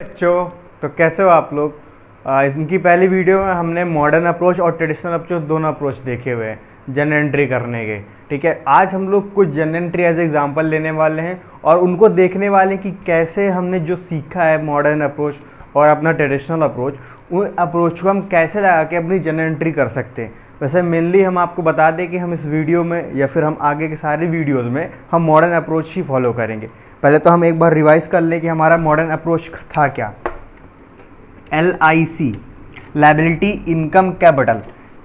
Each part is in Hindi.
बच्चों, तो कैसे हो आप लोग। इनकी पहली वीडियो में हमने मॉडर्न अप्रोच और ट्रेडिशनल अप्रोच दोनों अप्रोच देखे हुए हैं जनरल एंट्री करने के। ठीक है, आज हम लोग कुछ जनरल एंट्री एज एग्जांपल लेने वाले हैं और उनको देखने वाले हैं कि कैसे हमने जो सीखा है मॉडर्न अप्रोच और अपना ट्रेडिशनल अप्रोच, उन अप्रोच को हम कैसे लगा के अपनी जनरल एंट्री कर सकते हैं। वैसे मेनली हम आपको बता दें कि हम इस वीडियो में या फिर हम आगे के सारे वीडियोस में हम मॉडर्न अप्रोच ही फॉलो करेंगे। पहले तो हम एक बार रिवाइज कर लें कि हमारा मॉडर्न अप्रोच था क्या। LIC, लायबिलिटी इनकम कैपिटल,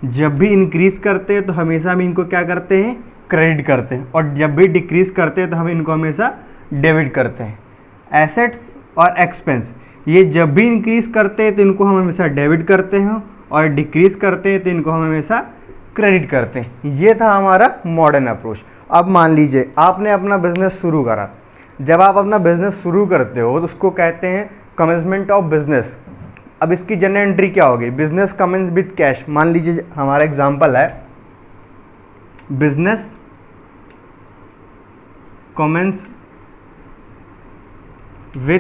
जब भी इंक्रीज करते हैं तो हमेशा हम इनको क्या करते हैं, क्रेडिट करते हैं, और जब भी डिक्रीज करते हैं तो हम इनको हमेशा डेबिट करते हैं। एसेट्स और एक्सपेंस, ये जब भी इंक्रीज करते हैं तो इनको हम हमेशा डेबिट करते हैं और डिक्रीज करते हैं तो इनको हम हमेशा क्रेडिट करते हैं। ये था हमारा मॉडर्न अप्रोच। अब मान लीजिए आपने अपना बिजनेस शुरू करा। जब आप अपना बिजनेस शुरू करते हो तो उसको कहते हैं कमेंसमेंट ऑफ बिजनेस। अब इसकी जनरल एंट्री क्या होगी, बिजनेस कमेंस विद कैश। मान लीजिए हमारा एग्जांपल है बिजनेस कमेंस विथ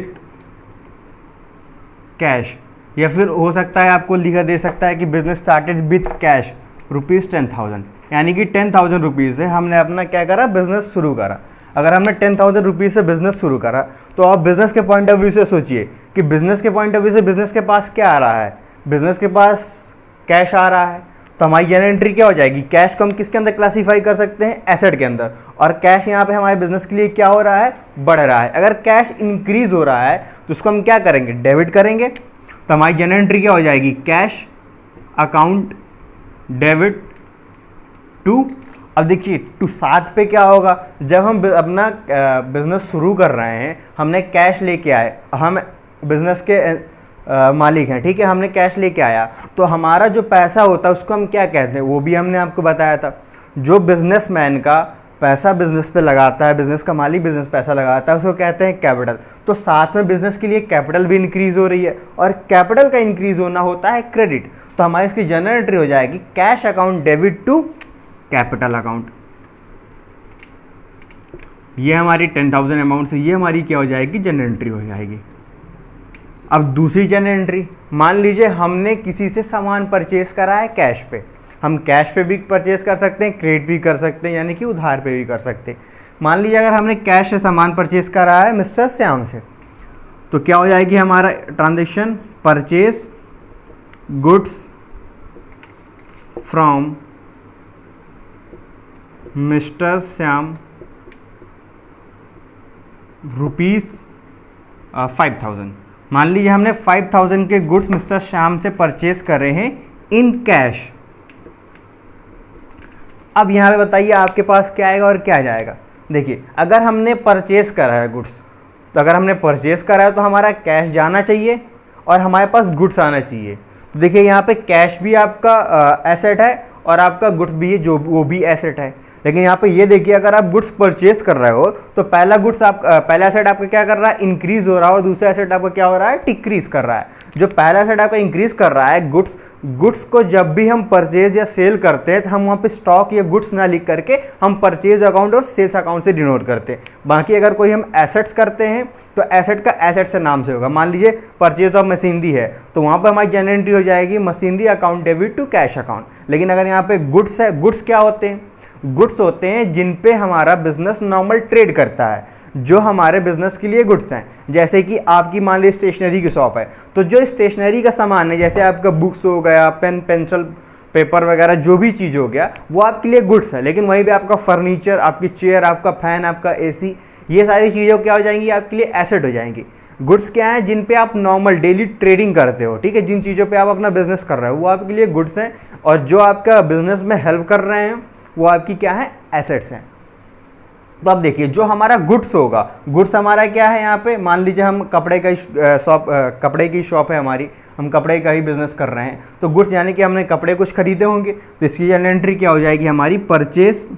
कैश, या फिर हो सकता है आपको लिखा दे सकता है कि बिजनेस स्टार्टेड विथ कैश ₹10,000, यानी कि 10,000 रुपीज़ से हमने अपना क्या करा, बिजनेस शुरू करा। अगर हमने 10,000 रुपीज़ से बिजनेस शुरू करा तो आप बिजनेस के पॉइंट ऑफ व्यू से सोचिए कि बिजनेस के पॉइंट ऑफ व्यू से बिजनेस के पास क्या आ रहा है, बिजनेस के पास कैश आ रहा है। तो हमारी जनरल एंट्री क्या हो जाएगी, कैश को हम किसके अंदर क्लासीफाई कर सकते हैं, एसेट के अंदर। और कैश यहाँ पे हमारे बिजनेस के लिए क्या हो रहा है, बढ़ रहा है। अगर कैश इंक्रीज हो रहा है तो उसको हम क्या करेंगे, डेबिट करेंगे। तो हमारी जनरल एंट्री क्या हो जाएगी, कैश अकाउंट डेबिट टू। अब देखिए टू साथ पे क्या होगा, जब हम अपना बिजनेस शुरू कर रहे हैं, हमने कैश लेके आए, हम बिजनेस के मालिक हैं, ठीक है, हमने कैश लेके आया तो हमारा जो पैसा होता है उसको हम क्या कहते हैं, वो भी हमने आपको बताया था। जो बिजनेसमैन का पैसा बिजनेस पे लगाता है, बिजनेस का मालिक बिजनेस पैसा लगाता है, उसको कहते हैं कैपिटल। तो साथ में बिजनेस के लिए कैपिटल भी इंक्रीज हो रही है और कैपिटल का इंक्रीज होना होता है क्रेडिट। तो हमारी इसकी जनरल एंट्री हो जाएगी cash account debit to capital account. ये हमारी 10,000 अमाउंट से ये हमारी क्या हो जाएगी, जनरल एंट्री हो जाएगी। अब दूसरी जनरल एंट्री, मान लीजिए हमने किसी से सामान परचेज करा है कैश पे। हम कैश पे भी परचेज कर सकते हैं, क्रेडिट भी कर सकते हैं, यानी कि उधार पे भी कर सकते हैं। मान लीजिए अगर हमने कैश से सामान परचेज करा है मिस्टर श्याम से, तो क्या हो जाएगी हमारा transaction, purchase goods from mister Shyam ₹5,000। मान लीजिए हमने 5,000 के गुड्स मिस्टर श्याम से परचेज करे हैं इन कैश। अब यहाँ पे बताइए आपके पास क्या आएगा और क्या जाएगा। देखिए अगर हमने परचेज करा है गुड्स, तो अगर हमने परचेज करा है तो हमारा कैश जाना चाहिए और हमारे पास गुड्स आना चाहिए। तो देखिए यहाँ पे कैश भी आपका एसेट है और आपका गुड्स भी है, जो वो भी एसेट है। लेकिन यहाँ पे ये देखिए अगर आप गुड्स परचेज कर रहे हो तो पहला एसेट आपका क्या कर रहा है, इंक्रीज हो रहा है, और दूसरा एसेट आपका क्या हो रहा है, डिक्रीज कर रहा है। जो पहला एसेट आपका इंक्रीज कर रहा है गुड्स को जब भी हम परचेज या सेल करते हैं तो हम वहाँ पे स्टॉक या गुड्स ना लिख करके हम परचेज अकाउंट और सेल्स अकाउंट से डिनोट करते हैं। बाकी अगर कोई हम एसेट्स करते हैं तो एसेट का एसेट से नाम से होगा। मान लीजिए परचेज ऑफ मशीनरी है तो वहाँ पर हमारी जनरल एंट्री हो जाएगी machinery account debit to cash account. लेकिन अगर यहाँ पे गुड्स है, गुड्स क्या होते हैं, गुड्स होते हैं जिन पे हमारा बिजनेस नॉर्मल ट्रेड करता है, जो हमारे बिजनेस के लिए गुड्स हैं। जैसे कि आपकी मान लीजिए स्टेशनरी की शॉप है, तो जो स्टेशनरी का सामान है, जैसे आपका बुक्स हो गया, पेन पेंसिल पेपर वगैरह जो भी चीज़ हो गया, वो आपके लिए गुड्स है। लेकिन वहीं पे आपका फर्नीचर, आपकी चेयर, आपका फैन, आपका AC, ये सारी चीज़ें क्या हो जाएंगी, आपके लिए एसेट हो जाएंगी। गुड्स क्या है, जिन पे आप नॉर्मल डेली ट्रेडिंग करते हो, ठीक है, जिन चीज़ों पे आप अपना बिजनेस कर रहे हो वो आपके लिए गुड्स हैं, और जो आपका बिजनेस में हेल्प कर रहे हैं वो आपकी क्या है, एसेट्स हैं। तो अब देखिए जो हमारा गुड्स होगा, गुड्स हमारा क्या है, यहाँ पे मान लीजिए हम कपड़े की शॉप है हमारी, हम कपड़े का ही बिजनेस कर रहे हैं, तो गुड्स यानी कि हमने कपड़े कुछ खरीदे होंगे, तो इसकी जनरल एंट्री क्या हो जाएगी हमारी, purchase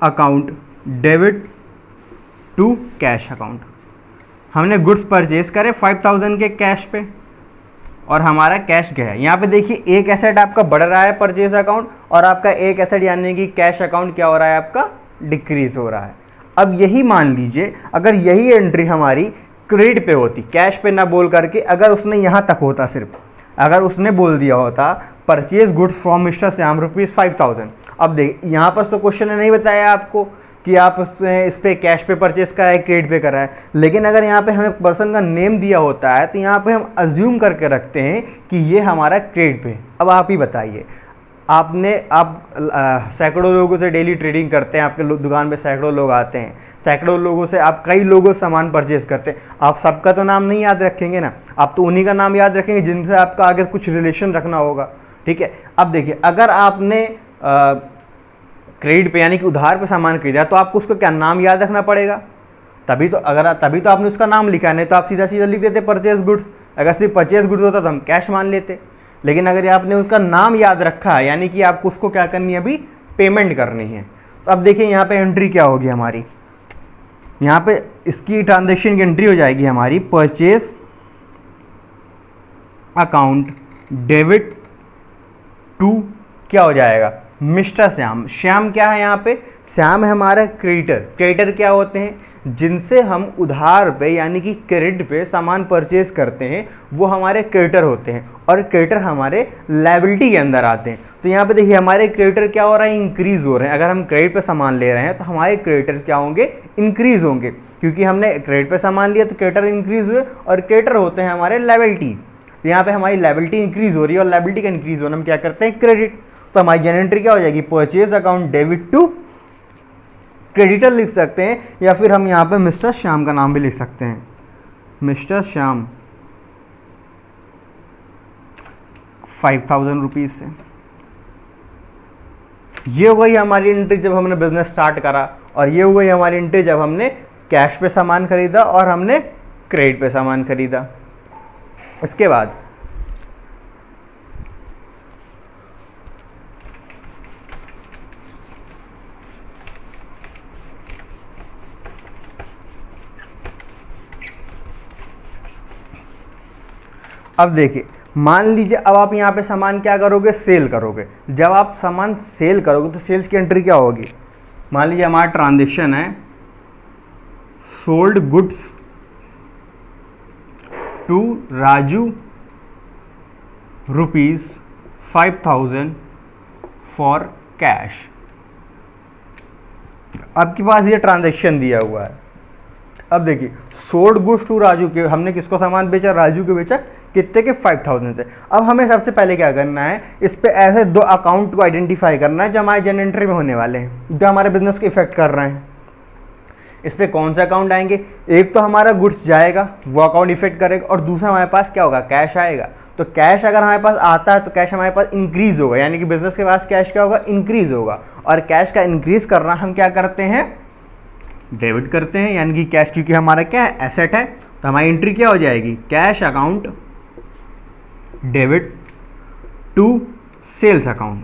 account debit to cash account. हमने गुड्स परचेज करे 5,000 के कैश पे और हमारा कैश गया है। यहाँ पे देखिए एक एसेट आपका बढ़ रहा है परचेज अकाउंट, और आपका एक एसेट यानी कि कैश अकाउंट क्या हो रहा है, आपका डिक्रीज हो रहा है। अब यही मान लीजिए अगर यही एंट्री हमारी क्रेडिट पे होती, कैश पे ना बोल करके अगर उसने यहाँ तक होता, सिर्फ अगर उसने बोल दिया होता purchase goods from mister Shyam ₹5000। अब देख यहाँ पर तो क्वेश्चन ने नहीं बताया आपको कि आप इस पे कैश पे परचेस करा है, क्रेडिट पे करा है, लेकिन अगर यहाँ पे हमें पर्सन का नेम दिया होता है तो यहाँ पे हम अज्यूम करके रखते हैं कि ये हमारा क्रेडिट पे। अब आप ही बताइए, आप सैकड़ों लोगों से डेली ट्रेडिंग करते हैं, आपके दुकान पे सैकड़ों लोग आते हैं, सैकड़ों लोगों से आप कई लोगों से सामान परचेज करते हैं, आप सबका तो नाम नहीं याद रखेंगे ना, आप तो उन्हीं का नाम याद रखेंगे जिनसे आपका अगर कुछ रिलेशन रखना होगा। ठीक है, अब देखिए अगर आपने क्रेडिट पे यानी कि उधार पे सामान खरीदा तो आपको उसका क्या नाम याद रखना पड़ेगा, तभी तो आपने उसका नाम लिखा, नहीं तो आप सीधा सीधा लिख देते परचेज गुड्स। अगर सिर्फ परचेज गुड्स होता तो हम कैश मान लेते, लेकिन अगर आपने उसका नाम याद रखा है यानी कि आपको उसको क्या करनी है, अभी पेमेंट करनी है। तो अब देखिए यहाँ पे एंट्री क्या होगी हमारी, यहाँ पे इसकी ट्रांजेक्शन की एंट्री हो जाएगी हमारी परचेज अकाउंट डेबिट टू क्या हो जाएगा, मिस्टर श्याम। श्याम क्या है यहाँ पे, श्याम है हमारा क्रेडिटर। क्रेडिटर क्या होते हैं, जिनसे हम उधार पे यानी कि क्रेडिट पे सामान परचेज करते हैं, वो हमारे क्रेडिटर होते हैं, और क्रेडिटर हमारे लायबिलिटी के अंदर आते हैं। तो यहाँ पे देखिए हमारे क्रेडिटर क्या हो रहा है, इंक्रीज हो रहे हैं। अगर हम क्रेडिट पे सामान ले रहे हैं तो हमारे क्रेडिटर्स क्या होंगे, इंक्रीज होंगे, क्योंकि हमने क्रेडिट पे सामान लिया तो क्रेडिटर इंक्रीज हुए, और क्रेडिटर होते हैं हमारे लायबिलिटी। तो यहाँ पे हमारी लायबिलिटी इंक्रीज हो रही है, और लायबिलिटी का इंक्रीज होना हम क्या करते हैं, क्रेडिट। तो हमारी जनरल एंट्री क्या हो जाएगी, purchase account debit to creditor लिख सकते हैं, या फिर हम यहाँ पे मिस्टर श्याम का नाम भी लिख सकते हैं, मिस्टर श्याम 5000 रुपीज़ से। ये हो गई हमारी एंट्री जब हमने बिजनेस स्टार्ट करा, और ये हो गई हमारी एंट्री जब हमने कैश पे सामान खरीदा और हमने क्रेडिट पे सामान खरीदा। इसके बाद अब देखिए, मान लीजिए अब आप यहाँ पे सामान क्या करोगे, सेल करोगे। जब आप सामान सेल करोगे तो सेल्स की एंट्री क्या होगी, मान लीजिए हमारा ट्रांजेक्शन है sold goods to Raju ₹5000 for cash. आपके पास ये ट्रांजेक्शन दिया हुआ है। अब देखिए सोल्ड गुड्स टू राजू के, हमने किसको सामान बेचा, राजू को बेचा, कितने के, 5000 से। अब हमें सबसे पहले क्या करना है, इस पे ऐसे दो अकाउंट को आइडेंटिफाई करना है जो हमारे जनरल एंट्री में होने वाले हैं, जो हमारे बिजनेस को इफेक्ट कर रहे हैं। इस पे कौन से अकाउंट आएंगे, एक तो हमारा गुड्स जाएगा, वो अकाउंट इफेक्ट करेगा, और दूसरा हमारे पास क्या होगा, कैश आएगा। तो कैश अगर हमारे पास आता है तो कैश हमारे पास इंक्रीज होगा, यानी कि बिजनेस के पास कैश क्या होगा, इंक्रीज होगा। और कैश का इंक्रीज करना हम क्या करते हैं, डेबिट करते हैं, यानी कि कैश क्योंकि हमारा क्या है, एसेट है। तो हमारी एंट्री क्या हो जाएगी, cash account debit to sales account.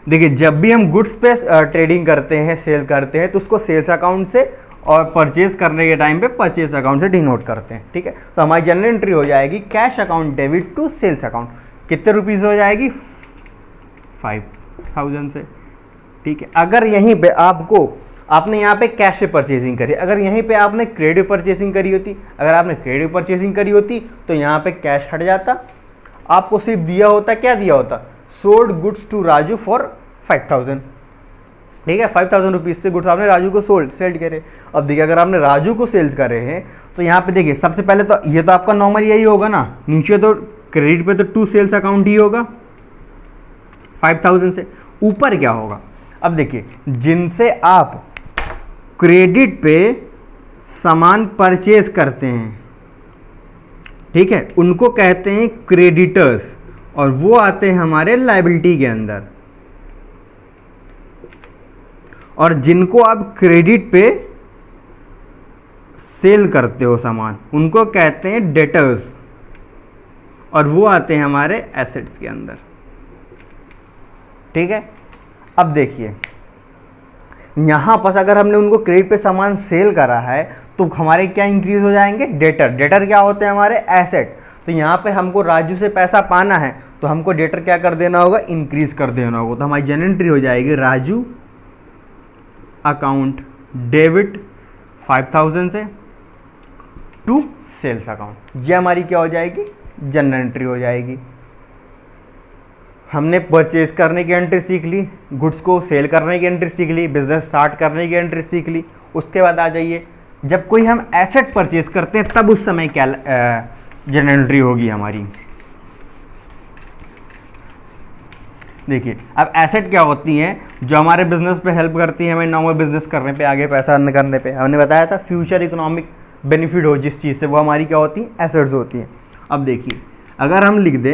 देखिए जब भी हम गुड्स पे ट्रेडिंग करते हैं, सेल करते हैं, तो उसको सेल्स अकाउंट से, और परचेज करने के टाइम पे परचेज अकाउंट से डिनोट करते हैं। ठीक है, तो हमारी जनरल एंट्री हो जाएगी cash account debit to sales account. कितने रुपीज़ हो जाएगी, 5000 से। ठीक है, अगर यहीं पे आपने यहाँ पे कैश पे परचेजिंग करी, अगर यहीं पे आपने क्रेडिट परचेजिंग करी होती, अगर आपने क्रेडिट परचेजिंग करी होती तो यहाँ पे कैश हट जाता, आपको सिर्फ दिया होता, क्या दिया होता, sold goods to Raju for 5000। ठीक है, 5000 रुपीज़ से गुड्स आपने राजू को सेल करे। अब देखिए अगर आपने राजू को सेल्स करे हैं तो यहाँ पे देखिए सबसे पहले तो ये तो आपका नॉर्मल यही होगा ना, नीचे तो क्रेडिट पे तो टू सेल्स अकाउंट ही होगा 5000 से। ऊपर क्या होगा, अब देखिए जिनसे आप क्रेडिट पे सामान परचेज करते हैं, ठीक है, उनको कहते हैं क्रेडिटर्स, और वो आते हैं हमारे लायबिलिटी के अंदर। और जिनको आप क्रेडिट पे सेल करते हो सामान, उनको कहते हैं डेटर्स, और वो आते हैं हमारे एसेट्स के अंदर। ठीक है, अब देखिए यहाँ पर अगर हमने उनको क्रेडिट पे सामान सेल करा है तो हमारे क्या इंक्रीज हो जाएंगे, डेटर। डेटर क्या होते हैं हमारे, एसेट। तो यहाँ पे हमको राजू से पैसा पाना है तो हमको डेटर क्या कर देना होगा, इंक्रीज कर देना होगा। तो हमारी जनरल एंट्री हो जाएगी राजू अकाउंट डेबिट 5000 से टू सेल्स अकाउंट। ये हमारी क्या हो जाएगी, जनरल एंट्री हो जाएगी। हमने परचेज करने की एंट्री सीख ली, गुड्स को सेल करने की एंट्री सीख ली, बिजनेस स्टार्ट करने की एंट्री सीख ली। उसके बाद आ जाइए, जब कोई हम एसेट परचेज करते हैं तब उस समय क्या जनरल एंट्री होगी हमारी। देखिए अब एसेट क्या होती हैं, जो हमारे बिजनेस पे हेल्प करती है, हमें नॉर्मल बिजनेस करने पे, आगे पैसा अर्न करने पे। हमने बताया था फ्यूचर इकोनॉमिक बेनिफिट हो जिस चीज़ से, वो हमारी क्या होती है, एसेट्स होती हैं। अब देखिए अगर हम लिख दें